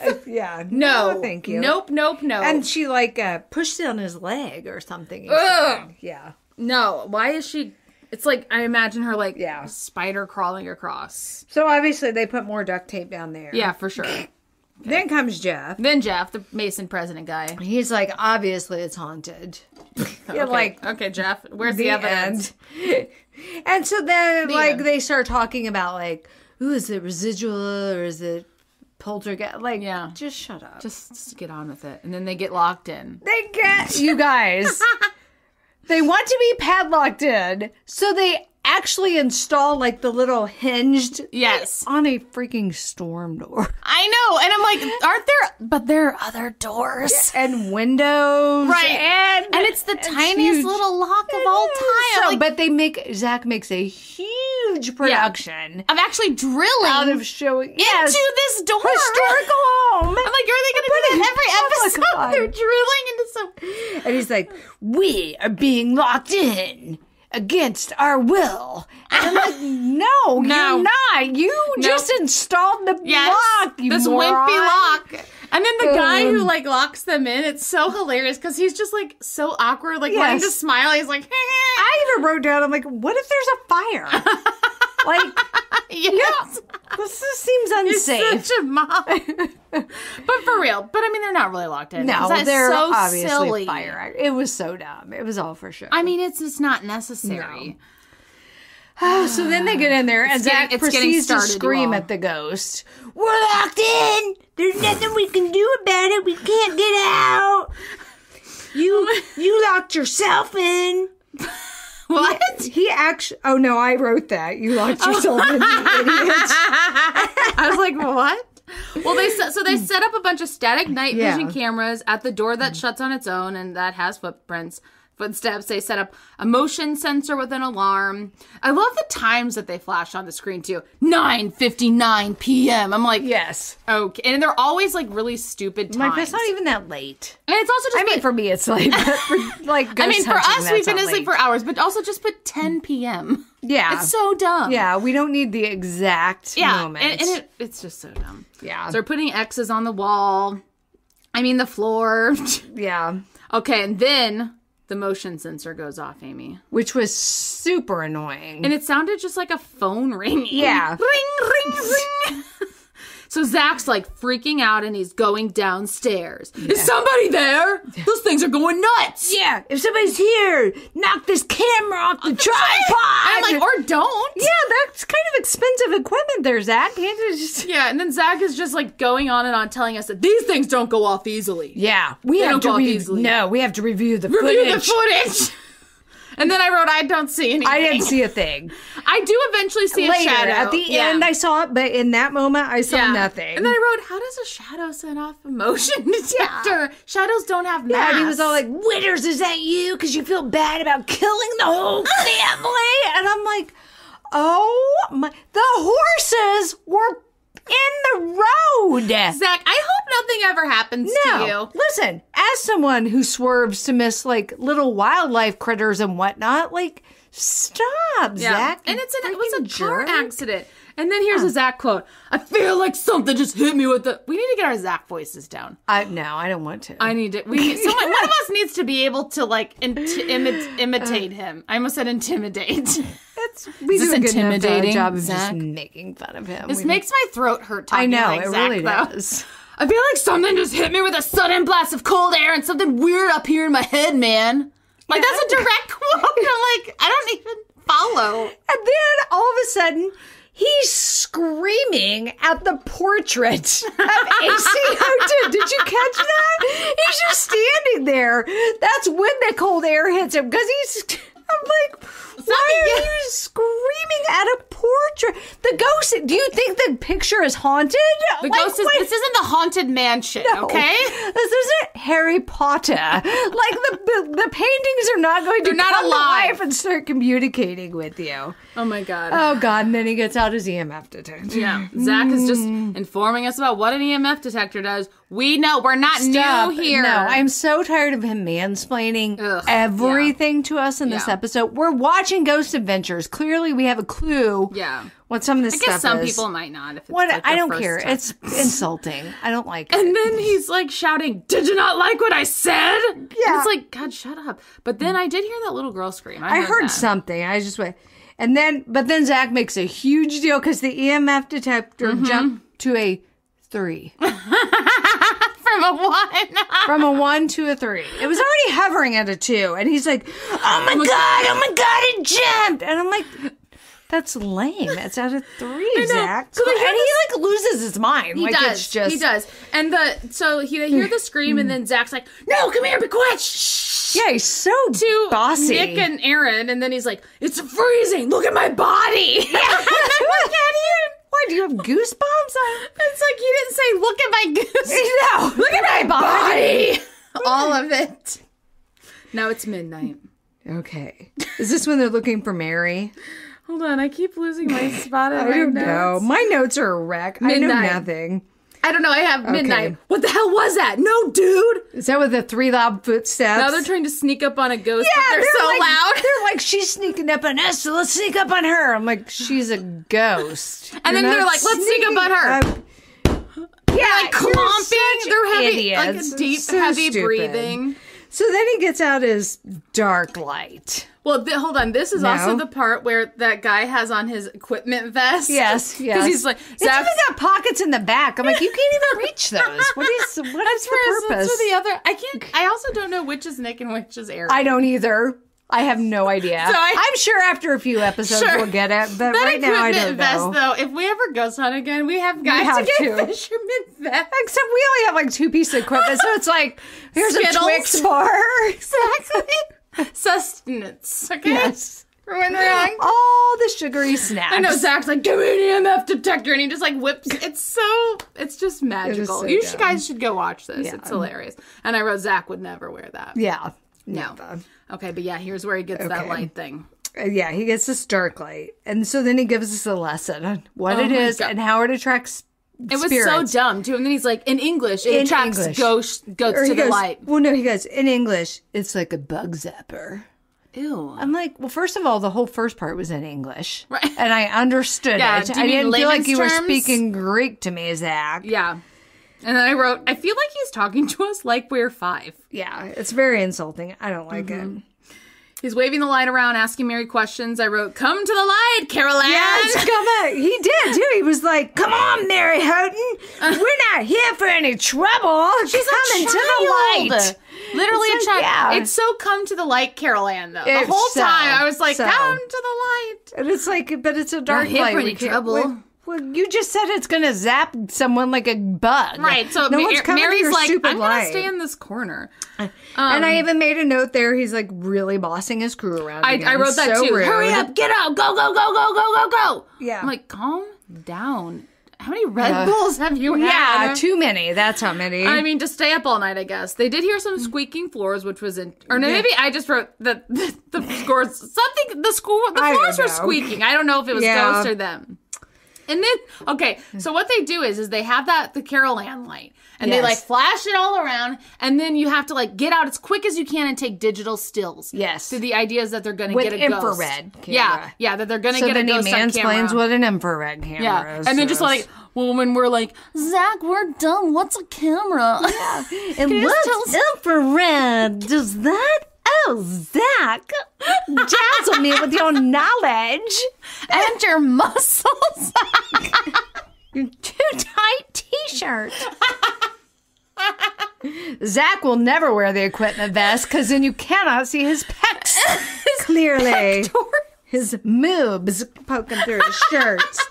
F? Yeah. No. Thank you. Nope. And she like pushed it on his leg or something. Ugh. Yeah. No. Why is she... It's like, I imagine her like a spider crawling across. So obviously they put more duct tape down there. Yeah, for sure. Then comes Jeff. Then Jeff, the Mason president guy. He's like, obviously it's haunted. Okay, Jeff, where's the evidence? And so then they start talking about like, ooh, is it residual or is it poltergeist? Like, just shut up. Just get on with it. And then they get locked in. They get, you guys, they want to be padlocked in, so they actually install like the little hinged on a freaking storm door. I know, and I'm like, aren't there? But there are other doors and windows, right? And it's the tiniest huge. Little lock of all time. So, but Zach makes a huge production of actually drilling out of showing into this door, historical home. I'm like, are they going to do that every episode? They're drilling into some, and he's like, we are being locked in against our will. And I'm like, no, you're not. You just installed the lock, you this moron. wimpy lock. And then the guy who like locks them in, it's so hilarious because he's just like so awkward, like wanting to smile. He's like, I even wrote down, I'm like, what if there's a fire? Like, this just seems unsafe. You're such a mom. But for real. But I mean, they're not really locked in. No, they're so obviously silly. fire. It was so dumb. It was all for sure. I mean, it's just not necessary. No. So then they get in there, and Zach proceeds to scream at the ghost. We're locked in. There's nothing we can do about it. We can't get out. You locked yourself in. What? He actually... Oh, no, I wrote that. You locked yourself in, you idiot. I was like, what? Well, they set up a bunch of static night vision cameras at the door that shuts on its own and that has footsteps. They set up a motion sensor with an alarm. I love the times that they flash on the screen too. 9:59 p.m. I'm like, yes, okay, and they're always like really stupid times. Like, that's not even that late. And it's also just. I mean, for me, it's late. But for like, I mean, for us, we've been asleep for hours, but also just put 10 p.m. Yeah, it's so dumb. Yeah, we don't need the exact moment. And it's just so dumb. Yeah, so they're putting X's on the wall. I mean, the floor. Yeah. Okay, and then the motion sensor goes off, Amy. Which was super annoying. And it sounded just like a phone ringing. Yeah. Ring, ring, ring. So Zach's like freaking out and he's going downstairs. Yeah. Is somebody there? Those things are going nuts. Yeah. If somebody's here, knock this camera off the tripod. I'm like, or don't. Yeah, that's kind of expensive equipment there, Zach. Yeah, and then Zach is just like going on and on telling us that these things don't go off easily. Yeah. We have to review the footage. And then I wrote, I don't see anything. I didn't see a thing. I do eventually see a shadow. At the end, I saw it, but in that moment, I saw nothing. And then I wrote, how does a shadow set off a motion detector? Shadows don't have mass. Yeah, and he was all like, Witters, is that you? Because you feel bad about killing the whole family? And I'm like, oh my. The horses were in the road. Zach, I hope nothing ever happens to you. Listen, as someone who swerves to miss like little wildlife critters and whatnot, like, stop, Zach. And it was a car accident. And then here's a Zach quote. I feel like something just hit me with the... We need to get our Zach voices down. No, I don't want to. I need to... One of us needs to be able to like imitate him. I almost said intimidate. We do a good enough job of Zach? just making fun of him. This makes my throat hurt talking like Zach, really does. I feel like something just hit me with a sudden blast of cold air and something weird up here in my head, man. Like, that's a direct quote. I'm like, I don't even follow. And then, all of a sudden, he's screaming at the portrait of AC02. Did you catch that? He's just standing there. That's when the cold air hits him, because I'm like, why are you screaming at a portrait? portrait. The ghost. Do you think the picture is haunted? The ghost is. This isn't the Haunted Mansion, okay? This isn't Harry Potter. Like the paintings are not going to They're not come alive. to life and start communicating with you. Oh my god. Oh God! And then he gets out his EMF detector. Yeah, Zach is just informing us about what an EMF detector does. We know we're not new here. No, I'm so tired of him mansplaining everything to us in this episode. We're watching Ghost Adventures. Clearly, we have a clue. Yeah. What some of this I stuff guess some is. people might not. If it's What? like I their don't first care. time. It's insulting. I don't like it. And then he's like shouting, "Did you not like what I said?" Yeah. And it's like, God, shut up. But then I did hear that little girl scream. I heard that. something. I just went. But then Zach makes a huge deal because the EMF detector jumped to a 3. From a 1. From a 1 to a 3. It was already hovering at a 2. And he's like, oh my God, it jumped. And I'm like, that's lame. It's at a 3, Zach. So they hear and he like loses his mind. He like does. It's just... He does. And they hear the scream, and then Zach's like, "No, come here, be quiet." Shh. Yeah, he's so To bossy. Nick and Aaron, and then he's like, "It's freezing. Look at my body." Yeah. Look at you. Why, do you have goosebumps? It's like he didn't say, "Look at my goose." No, look at my body. All of it. Now it's midnight. Okay. Is this when they're looking for Mary? Hold on, I keep losing my spot in I my don't notes. know. My notes are a wreck. I know Midnight. nothing. I don't know. I have midnight. Okay. What the hell was that? No, dude. Is that with the 3 loud footsteps? Now they're trying to sneak up on a ghost, Yeah, but they're so like, loud. They're like, she's sneaking up on us, so let's sneak up on her. I'm like, she's a ghost. And then You're they're not like, let's sneak up on her. Yeah, Like clomping. They're heavy, like a idiots. deep, So heavy stupid. breathing. So then he gets out his dark light. Well, hold on. This is No. also the part where that guy has on his equipment vest. Yes. Because he's like, It's even got pockets in the back. I'm like, you can't even reach those. What is the purpose? That's for the other. I also don't know which is Nick and which is Aaron. I don't either. I have no idea. So I'm sure after a few episodes we'll get it, but that right now I don't equipment vest, know. though, if we ever ghost hunt again, we have guys have to get to. fisherman vest. Except we only have like 2 pieces of equipment, so it's like, here's Skittles. a Twix bar. Exactly. Sustenance. Okay. Yes. For when we're hungry. All the sugary snacks. I know Zach's like, give me an EMF detector, and he just like whips. It's just magical. so You dumb. guys should go watch this. Yeah. It's hilarious. And I wrote Zach would never wear that. Yeah. No. Okay, but yeah, here's where he gets that Okay. light thing. Yeah, he gets this dark light. And so then he gives us a lesson on what it my is God. and how it attracts It was spirits. so dumb too. And then he's like, in English, it In attracts English. goats Or to he the goes, light. well, no, he goes, in English, it's like a bug zapper. Ew. I'm like, well, first of all, the whole first part was in English. Right. And I understood Yeah, it. do you I mean didn't feel like you were layman's terms? speaking Greek to me, Zach. Yeah. And then I wrote, I feel like he's talking to us like we're 5. Yeah, it's very insulting. I don't like it. He's waving the light around, asking Mary questions. I wrote, come to the light, Carol Ann. Yes, come on. He did, too. He was like, come on, Mary Houghton. We're not here for any trouble. She's coming to the light. Literally It's a child. like, yeah. It's so come to the light, Carol Ann, though. The It's whole so, time I was like, so. come to the light. And it's like, but it's a dark here light. for We any can't- trouble. Well, you just said it's going to zap someone like a bug. Right, so no one's coming to Mary's your like, stupid I'm going to light. stay in this corner. And I even made a note there. He's like really bossing his crew around. again. I wrote that So too. rude. Hurry up, get out, go, go, go, go, go, go, go. Yeah. I'm like, calm down. How many Red Bulls have you had? Yeah, too many. That's how many. I mean, to stay up all night, I guess. They did hear some squeaking floors, which was in, or no, maybe I just wrote that the scores, something, the I floors don't were know. squeaking. I don't know if it was Yeah. ghosts or them. And then, okay, so what they do is they have the Carol Ann light, and they Yes. like flash it all around, and then you have to like get out as quick as you can and take digital stills. Yes. So the idea is that they're going to With get a ghost. infrared Yeah, camera. yeah, that they're going to so get a then he ghost on camera. mansplains what an infrared camera Yeah, is. and then just to like, us. well, when we're like, Zach, we're done. What's a camera? And you just what's infrared? Does that? Oh, Zach, dazzle me with your knowledge. And your muscles. Your too tight T-shirt. Zach will never wear the equipment vest because then you cannot see his pecs clearly. His moobs poking through his shirts.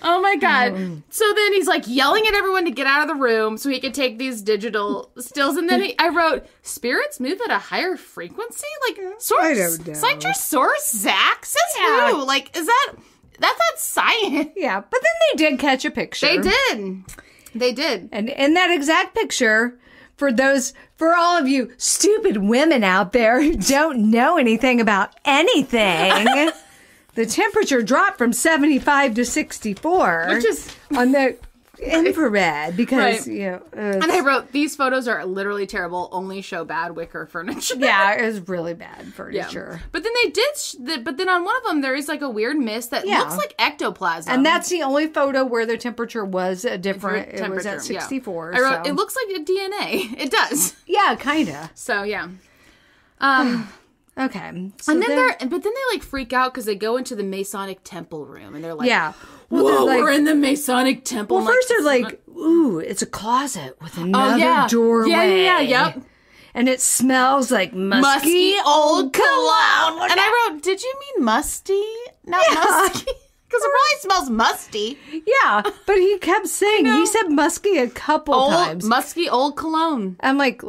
Oh my God. So then he's like yelling at everyone to get out of the room so he could take these digital stills. And then I wrote, spirits move at a higher frequency? Like, source? I don't know. Cite your source, Zach. Says Yeah. who? Like, is that That's not science. Yeah, but then they did catch a picture. They did. And in that exact picture, for all of you stupid women out there who don't know anything about anything, the temperature dropped from 75 to 64. Which is on the infrared because, and I wrote, these photos are literally terrible, only show bad wicker furniture. Yeah, it was really bad furniture. Yeah. But then they did, but then on one of them, there is like a weird mist that looks like ectoplasm. And that's the only photo where the temperature was a different, it was at 64. I wrote, it looks like a DNA. It does. Yeah, kind of. So, yeah. Okay. So and then they like freak out because they go into the Masonic temple room and they're like, yeah. Whoa, we're in the Masonic temple. Well, first they're like, ooh, it's a closet with another doorway. Yep. And it smells like musky old cologne. And I wrote, did you mean musty? Not musky? Because it probably smells musty. Yeah, but he kept saying, he said musky a couple times. Musky old cologne. I'm like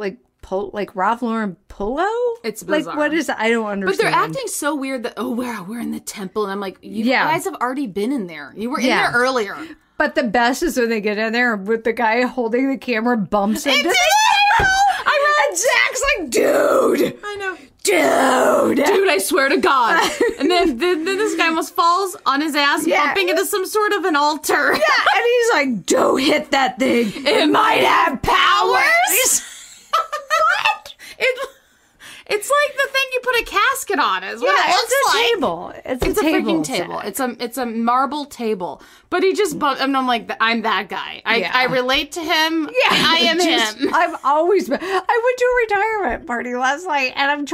Ralph Lauren Polo? It's bizarre. Like, what is I don't understand. But they're acting so weird that, we're in the temple. And I'm like, you guys have already been in there. You were in there earlier. But the best is when they get in there with the guy holding the camera bumps into the table. And Zach's like, dude. I know. Dude, I swear to God. And then this guy almost falls on his ass, bumping into some sort of an altar. Yeah, and he's like, don't hit that thing. It might have powers. What? It's like the thing you put a casket on. Is what it looks like. Table. It's a freaking table. It's a marble table. But he just bumped, and I'm like, I'm that guy. I relate to him. Yeah, I am him. I've always been. I went to a retirement party last night, and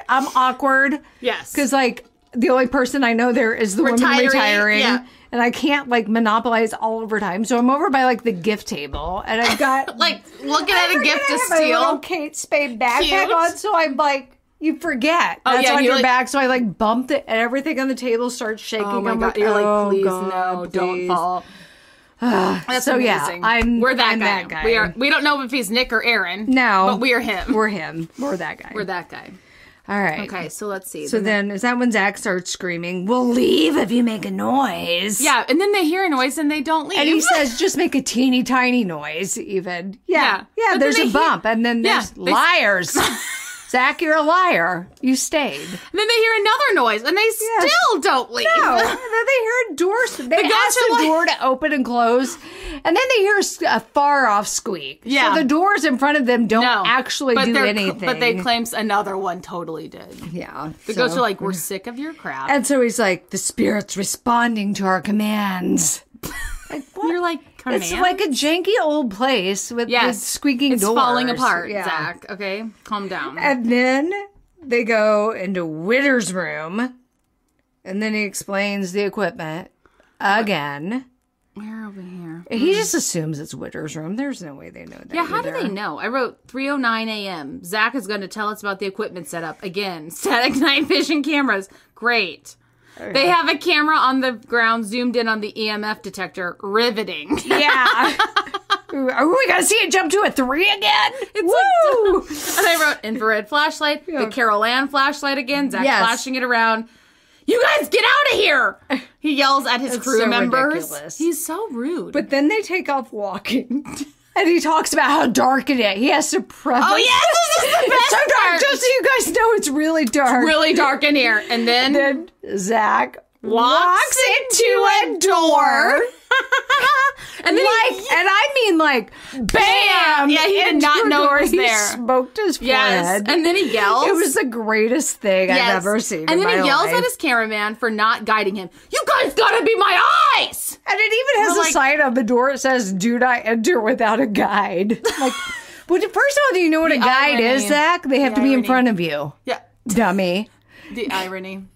I'm awkward. Yes, because like the only person I know there is the woman retiring. Yeah. And I can't like monopolize all overtime. So I'm over by like the gift table. And I've got like looking at a gift to steal. My little Kate Spade backpack on. So I'm like, you forget. That's on your back. So I like bumped it and everything on the table starts shaking. Oh my God. You're like, please, no, don't fall. That's so amazing. We're that guy. We don't know if he's Nick or Aaron. No. But we're him. We're him. We're that guy. We're that guy. All right. Okay, so let's see. So then is that when Zach starts screaming, we'll leave if you make a noise. Yeah, and then they hear a noise and they don't leave. And he says, just make a teeny tiny noise even. Yeah, there's a bump. And then there's liars. Zach, you're a liar. You stayed. And then they hear another noise, and they still don't leave. No, and then they hear doors. They ask the door to open and close, and then they hear a far-off squeak. Yeah. So the doors in front of them don't actually do anything. But they claim another one totally did. Yeah. The ghosts are like, we're sick of your crap. And so he's like, the spirit's responding to our commands. Like, what? You're like, it's like a janky old place with squeaking doors. It's falling apart, Zach. Okay? Calm down. And then they go into Witter's room, and then he explains the equipment again. Where are we here? He just assumes it's Witter's room. There's no way they know that. Yeah, how do they know? I wrote 3:09 a.m. Zach is going to tell us about the equipment setup. Again, static night vision cameras. Great. Okay. They have a camera on the ground zoomed in on the EMF detector. Riveting. Yeah. Are we going to see it jump to a 3 again? Woo! And I wrote infrared flashlight, the Carol Ann flashlight again. Zach flashing it around. You guys get out of here! He yells at his crew members. Ridiculous. He's so rude. But then they take off walking. And he talks about how dark it is. He has to preface. Oh, yes, this is the best so dark. Just so you guys know, it's really dark. It's really dark in here. And then Zach walks into a door. And then and I mean like, bam! Yeah, he did not know it was there. He smoked his forehead. Yes, and then he yells. It was the greatest thing I've ever seen. And then he yells at his cameraman for not guiding him. You guys gotta be my eyes! And it even has a sign on the door that says, do not enter without a guide. Like, well, first of all, do you know what a guide is, Zach? They have to be in front of you. Yeah. Dummy. The irony.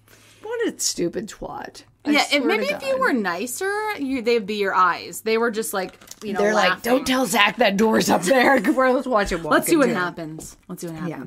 What a stupid twat. Maybe if you were nicer, they'd be your eyes. They were just like, they're laughing. Like, don't tell Zach that door's up there. Let's watch it walk. Let's see what happens. Yeah.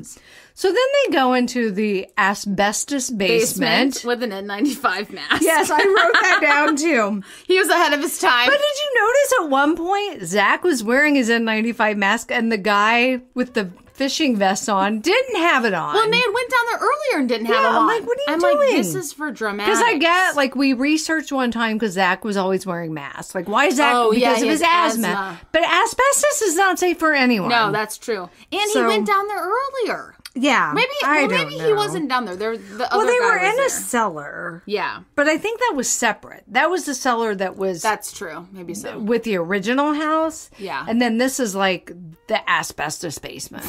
So then they go into the asbestos basement with an N95 mask. Yes, I wrote that down too. He was ahead of his time. But did you notice at one point Zach was wearing his N95 mask and the guy with the fishing vest on, didn't have it on. Well, and they had went down there earlier and didn't have it on. I'm like, what are you I'm doing? like, this is for dramatic. Because I get, like, we researched one time because Zach was always wearing masks. Like, why is Zach? Oh, yeah, because of he his has asthma. asthma. But asbestos is not safe for anyone. No, that's true. And So- he went down there earlier. Yeah. Maybe he wasn't down there. The other They guy were was in there. a cellar. Yeah, But I think that was separate. That was the cellar that was that's true. Maybe so. with the original house. Yeah. And then this is like the asbestos basement.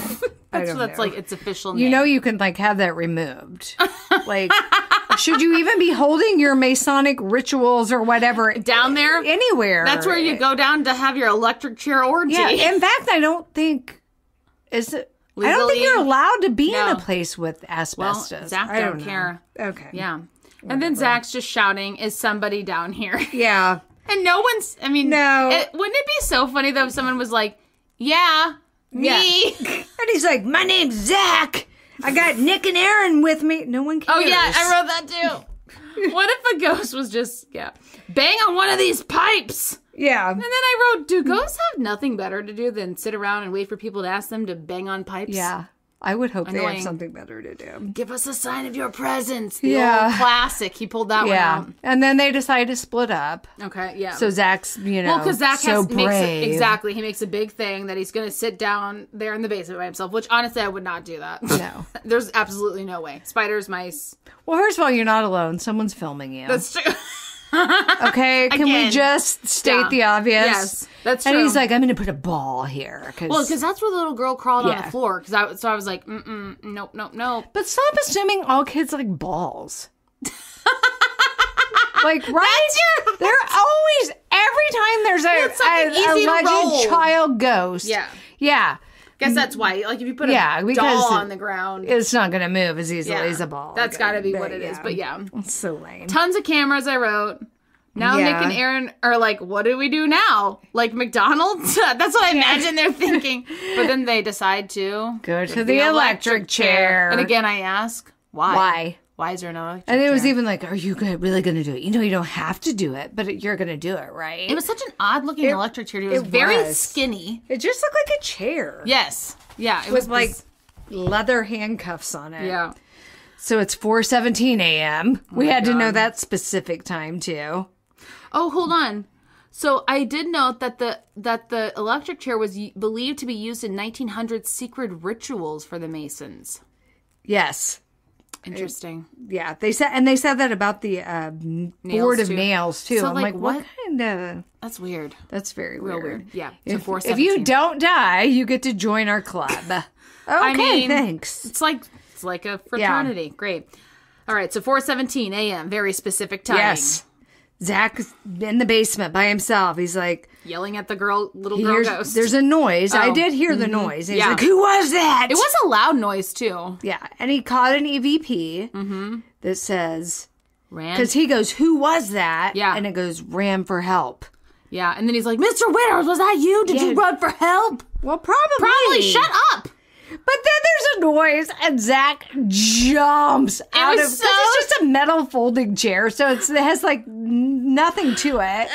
That's like its official name. You know, you can like have that removed. Like, should you even be holding your Masonic rituals or whatever down there anywhere? That's where you go down to have your electric chair orgy. Yeah. In fact, I don't think is it. I don't think Legally? you're allowed to be in No. a place with asbestos. Well, Zach I don't know. care. Okay. Yeah. And then Zach's just shouting, "Is somebody down here?" Yeah. And no one's. I mean, No. Wouldn't it be so funny though if someone was like, "Yeah, me." And he's like, "My name's Zach. I got Nick and Aaron with me." No one cares. Oh yeah, I wrote that too. What if a ghost was just bang on one of these pipes? Yeah. And then I wrote, do ghosts have nothing better to do than sit around and wait for people to ask them to bang on pipes? Yeah. I would hope they Annoying. have something better to do. Give us a sign of your presence. The Yeah. old classic. He pulled that Yeah. one And then they decide to split up. out. Okay, yeah. So Zach's, well, because Zach so makes brave. exactly. He makes a big thing that he's going to sit down there in the basement by himself, which honestly I would not do that. No. There's absolutely no way. Spiders, mice. Well, first of all, you're not alone. Someone's filming you. That's true. Okay, can we Again. just state Yeah. the obvious? Yes, that's And true. he's like, I'm going to put a ball here. Well, because that's where the little girl crawled on Yeah. the floor. So I was like, nope. But stop assuming all kids like balls. Like, right? They're always, every time there's It's something easy to roll. alleged child ghost. Yeah. Yeah. Guess that's why. Like if you put a Yeah, because doll on the ground, It's not going to move as easily yeah, as a ball. That's got to be what But, it is. But yeah, It's so lame. tons of cameras. I wrote. Now Yeah. Nick and Aaron are like, what do we do now? Like McDonald's? That's what I imagine they're thinking. But then they decide to Go to the electric chair. And again, I ask, why? Why? Why is there no electric And it was chair? even like, are you really going to do it? You know, you don't have to do it, but you're going to do it, right? It was such an odd looking electric chair. It was it very was. skinny. It just looked like a chair. Yes. Yeah. It With was like leather handcuffs on it. yeah. So it's 4:17 a.m. We had to know that specific time too. Oh, hold on. So I did note that the electric chair was believed to be used in 1900s secret rituals for the Masons. Yes. Interesting. Yeah. They said that about the board of too. nails too. So, I'm like, like, what what- kind of? That's weird. That's very Real weird. weird. Yeah. So If 417. you don't die, you get to join our club. Okay, mean, thanks. It's like a fraternity. Great. All right. So 4:17 a.m. Very specific timing. Yes. Zach's in the basement by himself. He's like, Yelling at the little girl ghost. there's a noise. I Oh. did hear the noise. He's Yeah. like, who was that? It was a loud noise too. Yeah. And he caught an EVP that says, Ran. because he goes, who was that? Yeah. And it goes, ran for help. Yeah. And then he's like, Mr. Winters, was that you? Did you Yeah. run for help? Well, probably. Probably. Shut up. But then there's a noise, and Zach jumps out of. was Because so- it's just a metal folding chair, so it has like nothing to it.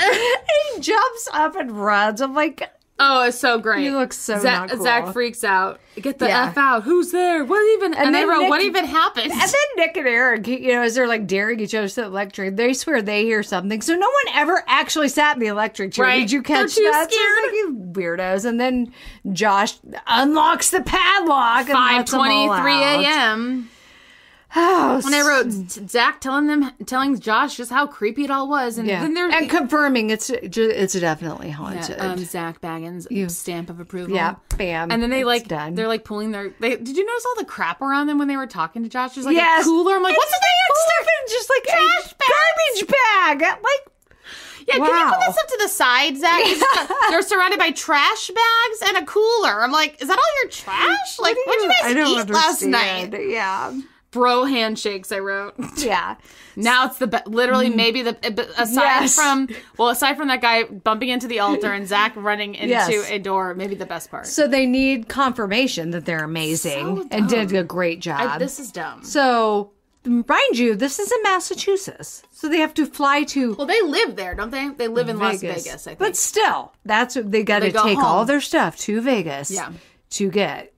He jumps up and runs. I'm like, Oh, it's so great. You look so Zach, not cool. Zach freaks out. Get the Yeah. F out. Who's there? What even? And I then wrote, Nick- what even happened? and then Nick and Eric, as they're like daring each other to the electric, they swear they hear something. So no one ever actually sat in the electric chair. Right. Did you catch They're too that? So it's like, you weirdos. And then Josh unlocks the padlock and lets them all 5:23 out. a.m. Oh, And I wrote Zach telling Josh just how creepy it all was, and yeah. then they're and confirming it's definitely haunted. Zach Baggins stamp of approval. Yeah, bam. And then they it's done. they're like pulling did you notice all the crap around them when they were talking to Josh? There's like Yes. a cooler. I'm like, what's in that stuff in just like trash garbage bag? Like, Yeah, can you Wow. put that stuff to the side, Zach? They're surrounded by trash bags and a cooler. I'm like, is that all your trash? Like, what did you I guys don't eat last understand. night? Yeah, Bro handshakes, I wrote. yeah. Now it's literally maybe aside Yes. from that guy bumping into the altar and Zach running into Yes. a door, maybe the best part. So they need confirmation that they're amazing So and did dumb. a great job. This is dumb. So, mind you, this is in Massachusetts. So they have to fly to Well, they live there, don't they? They live in Las Vegas, I think. But still, that's what they got to They go take all home. their stuff to Vegas Yeah. to get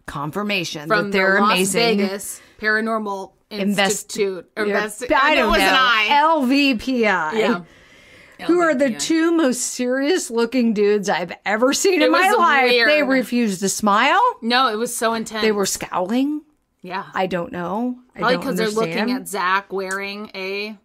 confirmation from that they're the Las amazing. Vegas Paranormal Institute. I don't It was an know. I. LVPI. Yeah. Who are the LVPI. two most serious looking dudes I've ever seen in my was life. weird. They refused to smile. No, it was so intense. They were scowling. Yeah. I don't know. Probably I don't because they're understand. looking at Zach wearing a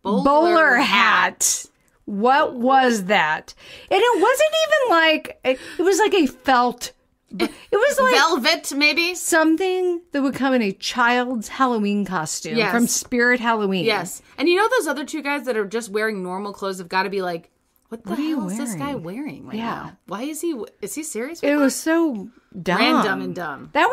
bowler hat. What was that? And it wasn't even like, it was like a felt, it was like Velvet, maybe? something that would come in a child's Halloween costume Yes. from Spirit Halloween. Yes. And you know those other two guys that are just wearing normal clothes have got to be like, what the hell is this guy wearing right now? Why is he serious with It that? was so dumb. Random and dumb. That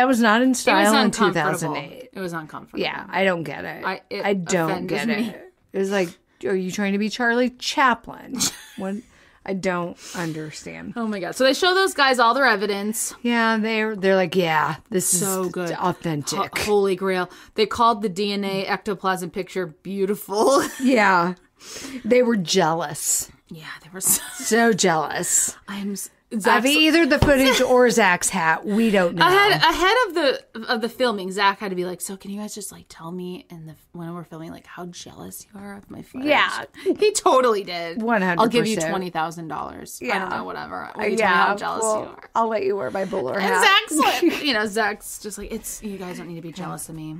was not in It was style in uncomfortable. 2008. It was uncomfortable. Yeah, I don't get it. It I don't offended get me. it. It was like, are you trying to be Charlie Chaplin? When I don't understand. Oh my God. So they show those guys all their evidence. Yeah, they're like, yeah, this So is good. authentic. Holy grail. They called the DNA ectoplasm picture beautiful. Yeah, they were jealous, Yeah, they were so... so jealous of Zach's, either the footage or Zach's hat. We don't know. ahead of the filming, Zach had to be like, so can you guys just like tell me when we're filming like how jealous you are of my footage? Yeah. He totally did. 100%. I'll give you $20,000. I don't know, whatever. Will you tell me how jealous you are? I'll let you wear my bowler hat. And Zach's like, Zach's just like, you guys don't need to be jealous of me.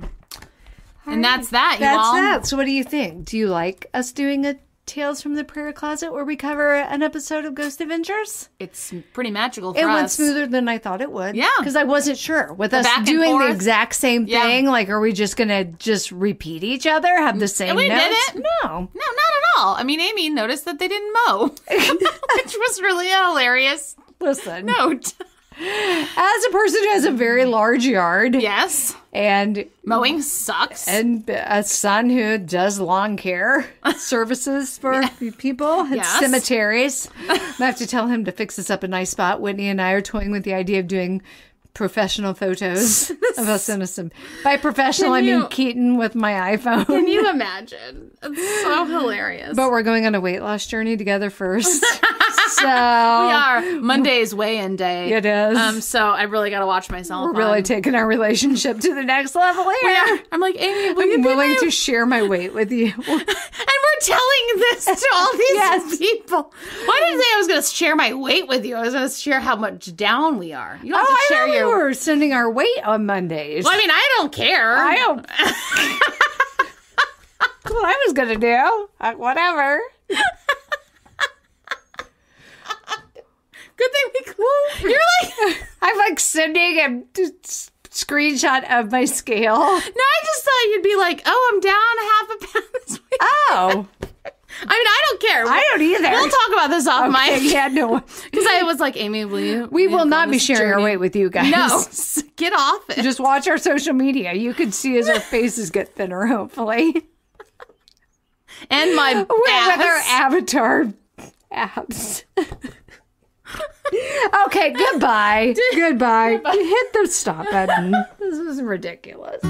And that's that, you all. That's that. So what do you think? Do you like us doing a Tales from the Prayer Closet where we cover an episode of Ghost Avengers? It's pretty magical for It us. went smoother than I thought it would. Yeah. Because I wasn't sure. With us back and doing the forth. exact same Yeah. thing, like, are we just going to just repeat each other? Have the same we did notes? it. No. No, not at all. I mean, Amy noticed that they didn't mow, which was really a hilarious Listen, note. as a person who has a very large yard Yes. and Mowing sucks. a son who does lawn care services for people at Yes. cemeteries, I have to tell him to fix us up a nice spot. Whitney and I are toying with the idea of doing professional photos of us in some. By professional, I mean Keaton with my iPhone. Can you imagine? It's so hilarious. But we're going on a weight loss journey together first. So we are. Monday's weigh-in day. It is. So I really got to watch myself. We're really taking our relationship to the next level here. We are. I'm like, Amy, will you I'm be willing my... to share my weight with you. And we're telling this to all these Yes. people. Why did I say I was going to share my weight with you? I was going to share how much down we are. You don't have to I share know your... we were sending our weight on Mondays. Well, I mean, I don't care. I don't. That's what I was going to do. Whatever. Good thing we... You're like... I'm like sending a screenshot of my scale. No, I just thought you'd be like, oh, I'm down 1/2 pound this week. Oh. I mean, I don't care. I don't either. We'll talk about this off mic. Yeah, no. Because I was like, Amy, will you? We will not be sharing our weight with you guys. No, get off it. Just watch our social media. You can see as our faces get thinner, hopefully. And my With our ass. avatar abs. Okay, goodbye. Goodbye. Hit the stop button. This is ridiculous.